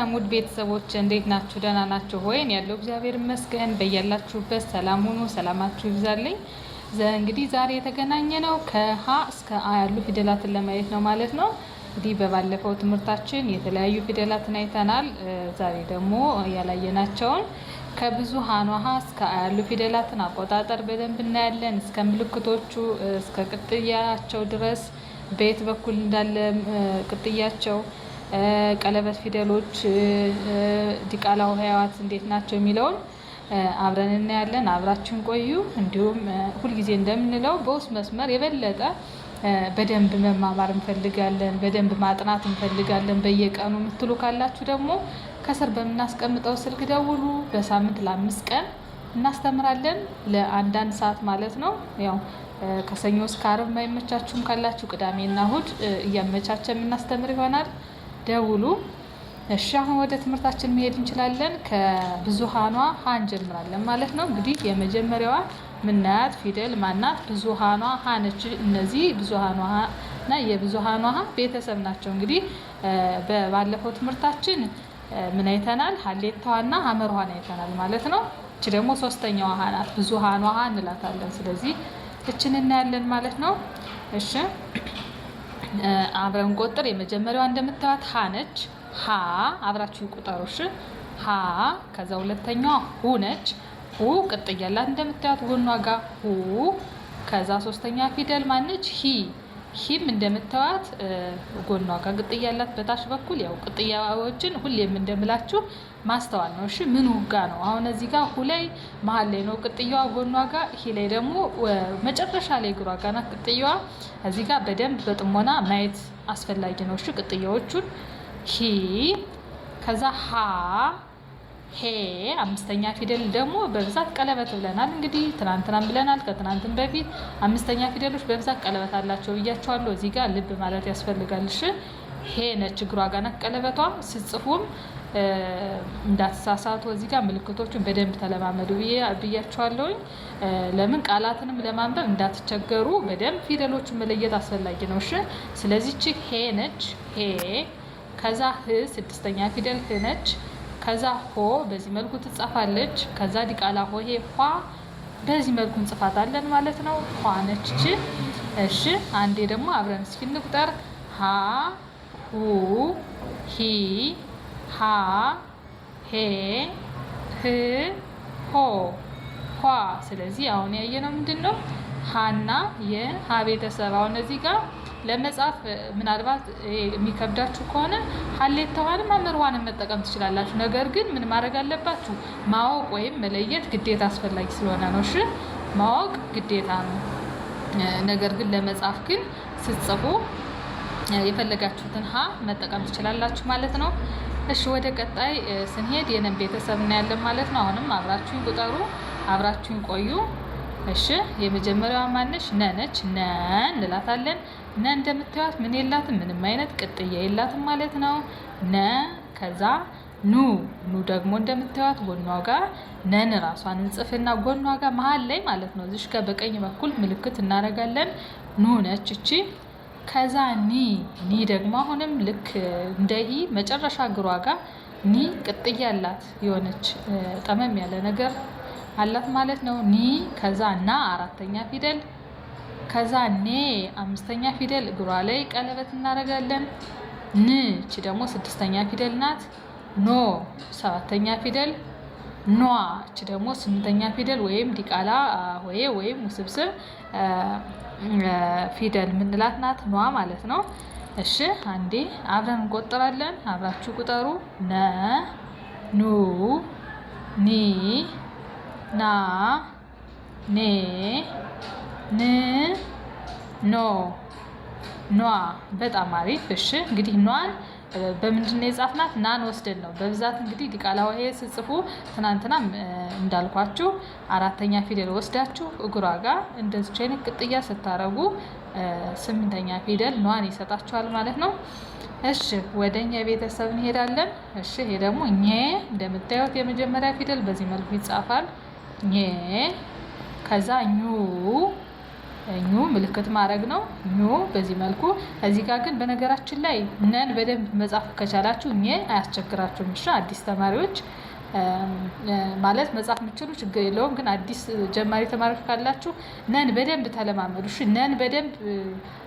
ሰላም ውድ ቤተሰቦች እንዴት ናችሁ? ደህና ናችሁ ወይ? ያለው እግዚአብሔር ይመስገን። በያላችሁበት ሰላም ሁኑ፣ ሰላማችሁ ይብዛልኝ። እንግዲህ ዛሬ የተገናኘ ነው ከሀ እስከ አ ያሉ ፊደላትን ለማየት ነው ማለት ነው። እንግዲህ በባለፈው ትምህርታችን የተለያዩ ፊደላትን አይተናል። ዛሬ ደግሞ ያላየናቸውን ከብዙሃኑ ሀ እስከ አ ያሉ ፊደላትን አቆጣጠር በደንብ እናያለን። እስከ ምልክቶቹ እስከ ቅጥያቸው ድረስ በየት በኩል እንዳለ ቅጥያቸው፣ ቀለበት ፊደሎች፣ ዲቃላ ሆሄያት እንዴት ናቸው የሚለውን አብረን እናያለን። አብራችን ቆዩ። እንዲሁም ሁልጊዜ እንደምንለው በውስጥ መስመር የበለጠ በደንብ መማማር እንፈልጋለን፣ በደንብ ማጥናት እንፈልጋለን በየቀኑ የምትሉ ካላችሁ ደግሞ ከስር በምናስቀምጠው ስልክ ደውሉ። በሳምንት ለ5 ቀን እናስተምራለን፣ ለ1 ሰዓት ማለት ነው። ያው ከሰኞ እስከ ዓርብ የማይመቻችሁም ካላችሁ ቅዳሜና እሁድ እያመቻቸ የምናስተምር ይሆናል። ደውሉ። እሺ አሁን ወደ ትምህርታችን መሄድ እንችላለን። ከብዙሃኗ ሀ እንጀምራለን ማለት ነው። እንግዲህ የመጀመሪያዋ ምናያት ፊደል ማናት? ብዙሃኗ ሀ ነች። እነዚህ ብዙሃኗ ሀ እና የብዙሃኗ ሀ ቤተሰብ ናቸው። እንግዲህ በባለፈው ትምህርታችን ምን አይተናል? ሀሌታዋና ሀመርኋን አይተናል ማለት ነው። እቺ ደግሞ ሶስተኛዋ ሀ ናት። ብዙሃኗ ሀ እንላታለን። ስለዚህ እችን እናያለን ማለት ነው። እሺ አብረን ቆጥር። የመጀመሪያዋ እንደምታዩት ሀ ነች። ሀ አብራችሁ ቁጠሩ። እሺ ሀ። ከዛ ሁለተኛዋ ሁ ነች። ሁ ቅጥያ ያላት እንደምታዩት ጎኗ ጋር ሁ። ከዛ ሶስተኛ ፊደል ማነች? ሂ። ሂም እንደምታዩት ጎኗ ጋር ቅጥያ ያላት በታች በኩል። ያው ቅጥያዎችን ሁሌም እንደምላችሁ ማስተዋል ነው። እሺ ምኑ ጋር ነው? አሁን እዚህ ጋር ሁ ላይ መሀል ላይ ነው ቅጥያዋ ጎኗ ጋር። ሂ ላይ ደግሞ መጨረሻ ላይ እግሯ ጋር ናት ቅጥያዋ። እዚህ ጋር በደንብ በጥሞና ማየት አስፈላጊ ነው። እሺ ቅጥያዎቹን ሂ። ከዛ ሀ፣ ሄ። አምስተኛ ፊደል ደግሞ በብዛት ቀለበት ብለናል። እንግዲህ ትናንትናም ብለናል፣ ከትናንትም በፊት 5ኛ ፊደሎች በብዛት ቀለበት አላቸው ብያቸዋለሁ። እዚህ ጋር ልብ ማለት ያስፈልጋል። እሺ ሄ ነች እግሯ ጋር ናት ቀለበቷ። ስጽፉም እንዳትሳሳቱ እዚህ ጋር ምልክቶቹን በደንብ ተለማመዱ ብያቸዋለሁኝ። ለምን ቃላትንም ለማንበብ እንዳትቸገሩ በደንብ ፊደሎቹን መለየት አስፈላጊ ነው። እሺ ስለዚህ እቺ ሄ ነች። ሄ። ከዛ ህ 6ኛ ፊደል ህ ነች። ከዛ ሆ በዚህ መልኩ ትጻፋለች። ከዛ ዲቃላ ሆሄ ኋ በዚህ መልኩ እንጽፋታለን ማለት ነው። ኋ ነች እቺ። እሺ አንዴ ደግሞ አብረን እስኪ እንቁጠር። ሀ፣ ሁ፣ ሂ፣ ሀ፣ ሄ፣ ህ፣ ሆ፣ ኋ። ስለዚህ አሁን ያየነው ምንድን ነው? ሀና የሀ ቤተሰብ። አሁን እዚህ ጋር ለመጻፍ ምናልባት የሚከብዳችሁ ከሆነ ሀሌታዋንም ሀመርኋንም መጠቀም ትችላላችሁ። ነገር ግን ምን ማድረግ አለባችሁ? ማወቅ ወይም መለየት ግዴታ አስፈላጊ ስለሆነ ነው። እሺ ማወቅ ግዴታ ነው። ነገር ግን ለመጻፍ ግን ስትጽፉ የፈለጋችሁትን ሀ መጠቀም ትችላላችሁ ማለት ነው። እሺ ወደ ቀጣይ ስንሄድ የነን ቤተሰብ እናያለን ማለት ነው። አሁንም አብራችሁን ቁጠሩ፣ አብራችሁን ቆዩ። እሺ የመጀመሪያዋ ማነች? ነ ነች። ነ እንላታለን። ነ እንደምታዩት ምን የላትም? ምንም አይነት ቅጥያ የላትም ማለት ነው። ነ። ከዛ ኑ። ኑ ደግሞ እንደምታዩት ጎኗ ጋር ነን ራሷን እንጽፍና ጎኗ ጋር መሀል ላይ ማለት ነው እዚሽ ጋር በቀኝ በኩል ምልክት እናደርጋለን። ኑ ነች እቺ። ከዛ ኒ። ኒ ደግሞ አሁንም ልክ እንደ ሂ መጨረሻ እግሯ ጋር ኒ ቅጥያ አላት፣ የሆነች ጠመም ያለ ነገር አላት ማለት ነው። ኒ። ከዛ ና 4ኛ ፊደል። ከዛ ኔ 5ኛ ፊደል እግሯ ላይ ቀለበት እናደርጋለን። ን። እቺ ደግሞ 6ኛ ፊደል ናት። ኖ 7ኛ ፊደል። ኗ። እቺ ደግሞ 8ኛ ፊደል ወይም ዲቃላ ሆሄ ወይም ውስብስብ ፊደል ምንላት ናት። ኗ ማለት ነው። እሺ አንዴ አብረን እንቆጥራለን። አብራችሁ ቁጠሩ። ነ፣ ኑ፣ ኒ፣ ና፣ ኔ፣ ን፣ ኖ፣ ኗ። በጣም አሪፍ። እሺ እንግዲህ ኗን በምንድን ነው የጻፍናት? ናን ወስደን ነው በብዛት እንግዲህ ዲቃላ ሆሄ ስጽፉ ትናንትና እንዳልኳችሁ 4ኛ ፊደል ወስዳችሁ እግሯ ጋር እንደዚህ አይነት ቅጥያ ስታረጉ 8ኛ ፊደል ኗን ይሰጣችኋል ማለት ነው። እሺ ወደኛ ቤተሰብ እንሄዳለን። እሺ ይሄ ደግሞ ኘ እንደምታዩት የመጀመሪያ ፊደል በዚህ መልኩ ይጻፋል። ኘ። ከዛ ኙ፣ ኙ ምልክት ማድረግ ነው። ኙ በዚህ መልኩ። እዚህ ጋር ግን በነገራችን ላይ ነን በደንብ መጻፍ ከቻላችሁ እኛ አያስቸግራችሁም። እሺ አዲስ ተማሪዎች ማለት መጻፍ የምትችሉ ችግር የለውም። ግን አዲስ ጀማሪ ተማሪዎች ካላችሁ ነን በደንብ ተለማመዱ። እሺ ነን በደንብ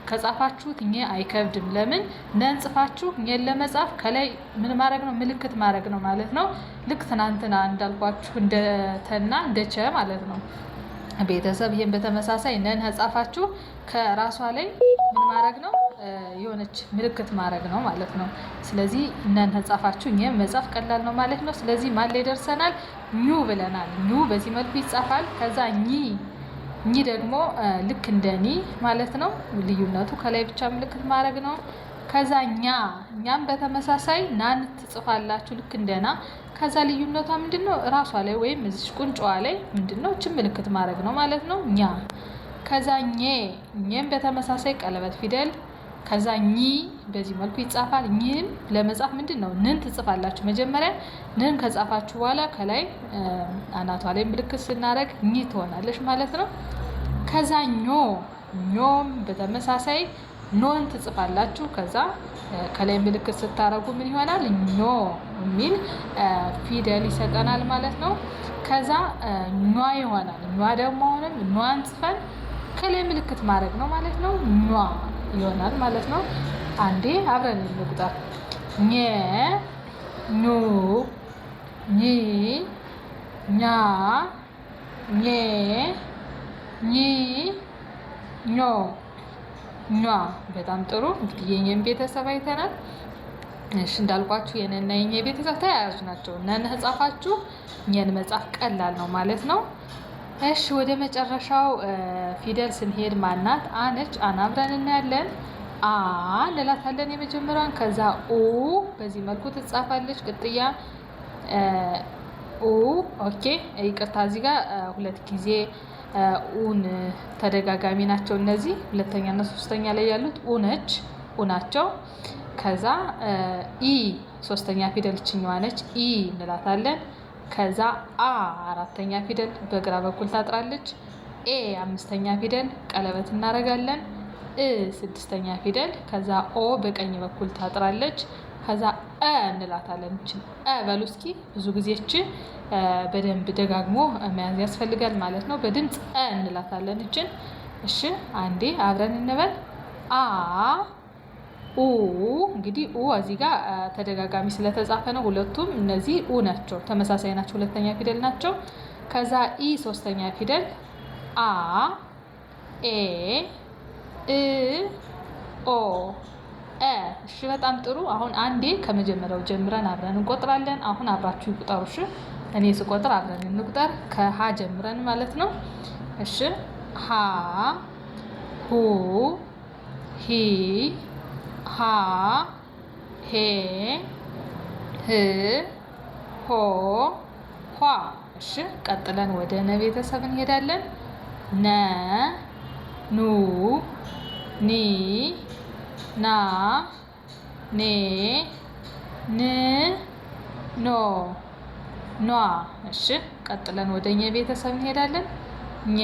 ከጻፋችሁት እኛ አይከብድም። ለምን ነን ጽፋችሁ እኛን ለመጻፍ ከላይ ምን ማድረግ ነው? ምልክት ማድረግ ነው ማለት ነው። ልክ ትናንትና እንዳልኳችሁ እንደ ተና እንደ ቸ ማለት ነው። ቤተሰብ ይሄን በተመሳሳይ ነን ጻፋችሁ ከራሷ ላይ ምን ማድረግ ነው? የሆነች ምልክት ማድረግ ነው ማለት ነው። ስለዚህ ነን ጻፋችሁ እኛም መጻፍ ቀላል ነው ማለት ነው። ስለዚህ ማን ላይ ደርሰናል? ኙ ብለናል። ኙ በዚህ መልኩ ይጻፋል። ከዛ ኝ ደግሞ ልክ እንደ ኒ ማለት ነው። ልዩነቱ ከላይ ብቻ ምልክት ማድረግ ነው። ከዛ እኛም በተመሳሳይ ናን ትጽፋላችሁ ልክ እንደና። ከዛ ልዩነቷ ምንድነው? ራሷ ላይ ወይም እዚህ ቁንጫዋ ላይ ምንድነው? እቺ ምልክት ማድረግ ነው ማለት ነው። ኛ ከዛ ኘም በተመሳሳይ ቀለበት ፊደል። ከዛ ኝ በዚህ መልኩ ይጻፋል። ኝም ለመጻፍ ምንድነው? ንን ትጽፋላችሁ። መጀመሪያ ንን ከጻፋችሁ በኋላ ከላይ አናቷ ላይ ምልክት ስናደርግ ኝ ትሆናለች ማለት ነው። ከዛ ኞም በተመሳሳይ ኖን ትጽፋላችሁ። ከዛ ከላይ ምልክት ስታረጉ ምን ይሆናል? ኞ የሚል ፊደል ይሰጠናል ማለት ነው። ከዛ ኗ ይሆናል። ኗ ደግሞ አሁንም ኗን ጽፈን ከላይ ምልክት ማድረግ ነው ማለት ነው። ኗ ይሆናል ማለት ነው። አንዴ አብረን እንቁጠር። ኘ ኙ ኚ ኛ ኘ ኚ ኞ ኟ። በጣም ጥሩ። እንግዲህ የኛን ቤተሰብ አይተናል። እሺ እንዳልኳችሁ የነና የኛ ቤተሰብ ተያያዥ ናቸው። ነን ጻፋችሁ እኛን መጻፍ ቀላል ነው ማለት ነው። እሺ ወደ መጨረሻው ፊደል ስንሄድ ማናት? አነች። አን አብረን እናያለን። አ እንላታለን የመጀመሪያዋን። ከዛ ኡ በዚህ መልኩ ትጻፋለች። ቅጥያ ኡ። ኦኬ ይቅርታ፣ እዚህ ጋር ሁለት ጊዜ ኡን ተደጋጋሚ ናቸው እነዚህ። ሁለተኛ እና ሶስተኛ ላይ ያሉት ኡ ነች፣ ኡ ናቸው። ከዛ ኢ ሶስተኛ ፊደል ችኛዋ ነች፣ ኢ እንላታለን። ከዛ አ አራተኛ ፊደል በግራ በኩል ታጥራለች። ኤ አምስተኛ ፊደል ቀለበት እናደርጋለን። ስድስተኛ ፊደል። ከዛ ኦ በቀኝ በኩል ታጥራለች። ከዛ እንላታለን። እችን በሉ እስኪ ብዙ ጊዜ እችን በደንብ ደጋግሞ መያዝ ያስፈልጋል ማለት ነው። በድምፅ እንላታለን እችን። እሺ አንዴ አብረን እንበል። አ ኡ። እንግዲህ ኡ እዚህ ጋር ተደጋጋሚ ስለተጻፈ ነው። ሁለቱም እነዚህ ኡ ናቸው፣ ተመሳሳይ ናቸው፣ ሁለተኛ ፊደል ናቸው። ከዛ ኢ ሶስተኛ ፊደል። አ ኤ እ ኦ እሺ በጣም ጥሩ። አሁን አንዴ ከመጀመሪያው ጀምረን አብረን እንቆጥራለን። አሁን አብራችሁ ይቁጠሩ። እሺ እኔ ስቆጥር አብረን እንቁጠር፣ ከሀ ጀምረን ማለት ነው። እሺ ሀ ሁ ሂ ሃ ሄ ህ ሆ ኋ። እሺ ቀጥለን ወደ ነ ቤተሰብ እንሄዳለን። ነ ኑ ኒ ና ኔ ን ኖ ኗ። እሺ ቀጥለን ወደ ኘ ቤተሰብ እንሄዳለን። ኘ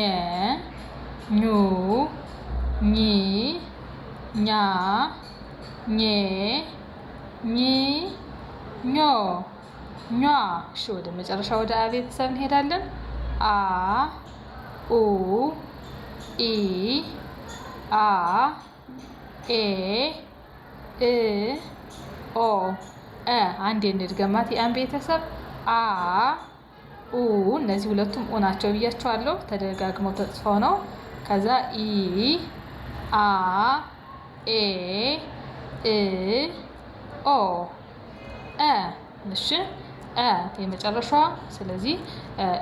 ኙ ኚ ኛ ኜ ኚ ኞ ኟ። እሺ ወደ መጨረሻ ወደ አ ቤተሰብ እንሄዳለን። አ ኡ ኢ አ ኤ እ ኦ አንዴ እንድገማት የአን ቤተሰብ አ ኡ። እነዚህ ሁለቱም ኡ ናቸው ብያቸዋለሁ፣ ተደጋግመው ተጽፈው ነው። ከዛ ኢ አ ኤ እ ኦ እሺ የመጨረሻዋ። ስለዚህ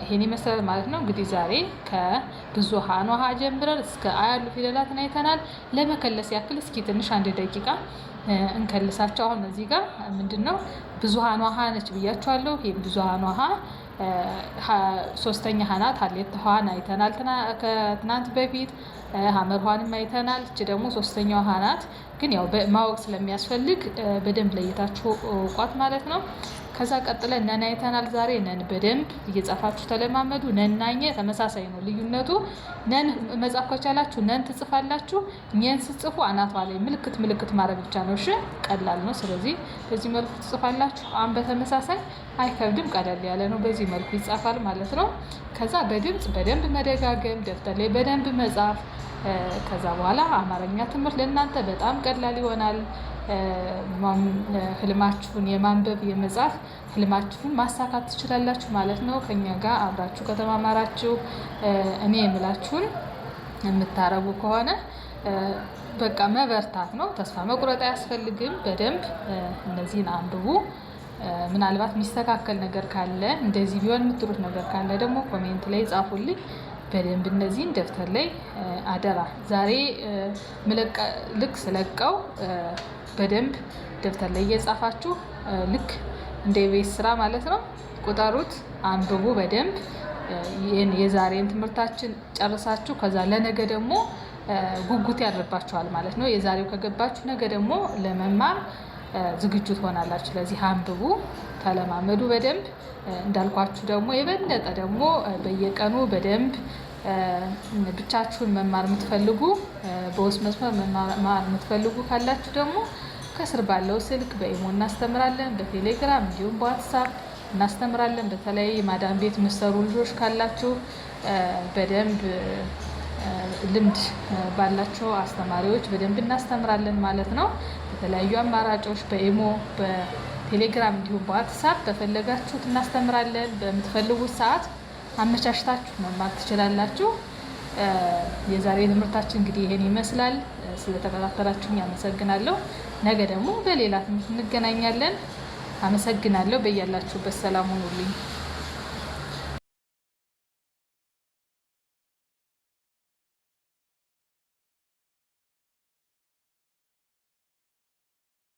ይሄን ይመስላል ማለት ነው። እንግዲህ ዛሬ ከብዙሃን ውሃ ጀምረን እስከ አ ያሉ ፊደላትን አይተናል። ለመከለስ ያክል እስኪ ትንሽ 1 ደቂቃ እንከልሳቸው። አሁን እዚህ ጋር ምንድነው ብዙሃን ውሃ ነች ብያቸዋለሁ። ይሄ ብዙሃን ውሃ ሶስተኛ ሀናት ሀሌት ውሃን አይተናል ከትናንት በፊት። ሀመር ውሃንም አይተናል። እቺ ደግሞ ሶስተኛው ሀናት፣ ግን ያው ማወቅ ስለሚያስፈልግ በደንብ ለይታችሁ ቋት ማለት ነው። ከዛ ቀጥለን ነን አይተናል። ዛሬ ነን በደንብ እየጻፋችሁ ተለማመዱ። ነን እና ኘ ተመሳሳይ ነው። ልዩነቱ ነን መጻፍ ከቻላችሁ ነን ትጽፋላችሁ። ኘን ስትጽፉ አናቷ ላይ ምልክት ማድረግ ብቻ ነው። እሺ ቀላል ነው። ስለዚህ በዚህ መልኩ ትጽፋላችሁ። አሁን በተመሳሳይ አይከብድም፣ ቀለል ያለ ነው። በዚህ መልኩ ይጻፋል ማለት ነው። ከዛ በድምጽ በደንብ መደጋገም፣ ደብተር ላይ በደንብ መጻፍ። ከዛ በኋላ አማርኛ ትምህርት ለእናንተ በጣም ቀላል ይሆናል። ህልማችሁን የማንበብ የመጻፍ ህልማችሁን ማሳካት ትችላላችሁ ማለት ነው። ከኛ ጋር አብራችሁ ከተማማራችሁ እኔ የምላችሁን የምታረጉ ከሆነ በቃ መበርታት ነው። ተስፋ መቁረጥ አያስፈልግም። በደንብ እነዚህን አንብቡ። ምናልባት የሚስተካከል ነገር ካለ እንደዚህ ቢሆን የምትሉት ነገር ካለ ደግሞ ኮሜንት ላይ ጻፉልኝ። በደንብ እነዚህን ደብተር ላይ አደራ። ዛሬ ልክ ስለቀው በደንብ ደብተር ላይ እየጻፋችሁ ልክ እንደ ቤት ስራ ማለት ነው ቁጠሩት፣ አንብቡ በደንብ። የዛሬን ትምህርታችን ጨርሳችሁ ከዛ ለነገ ደግሞ ጉጉት ያድርባችኋል ማለት ነው። የዛሬው ከገባችሁ ነገ ደግሞ ለመማር ዝግጁ ትሆናላችሁ። ስለዚህ አንብቡ፣ ተለማመዱ በደንብ። እንዳልኳችሁ ደግሞ የበለጠ ደግሞ በየቀኑ በደንብ ብቻችሁን መማር የምትፈልጉ በውስጥ መስመር መማር የምትፈልጉ ካላችሁ ደግሞ ከስር ባለው ስልክ በኢሞ እናስተምራለን፣ በቴሌግራም እንዲሁም በዋትሳፕ እናስተምራለን። በተለይ ማዳም ቤት የምትሰሩ ልጆች ካላችሁ በደንብ ልምድ ባላቸው አስተማሪዎች በደንብ እናስተምራለን ማለት ነው። በተለያዩ አማራጮች በኢሞ በቴሌግራም እንዲሁም በዋትሳፕ በፈለጋችሁት እናስተምራለን። በምትፈልጉት ሰዓት አመቻችታችሁ መማር ትችላላችሁ። የዛሬ ትምህርታችን እንግዲህ ይሄን ይመስላል። ስለተከታተላችሁኝ አመሰግናለሁ። ነገ ደግሞ በሌላ ትምህርት እንገናኛለን። አመሰግናለሁ። በያላችሁበት ሰላም ሁኑልኝ።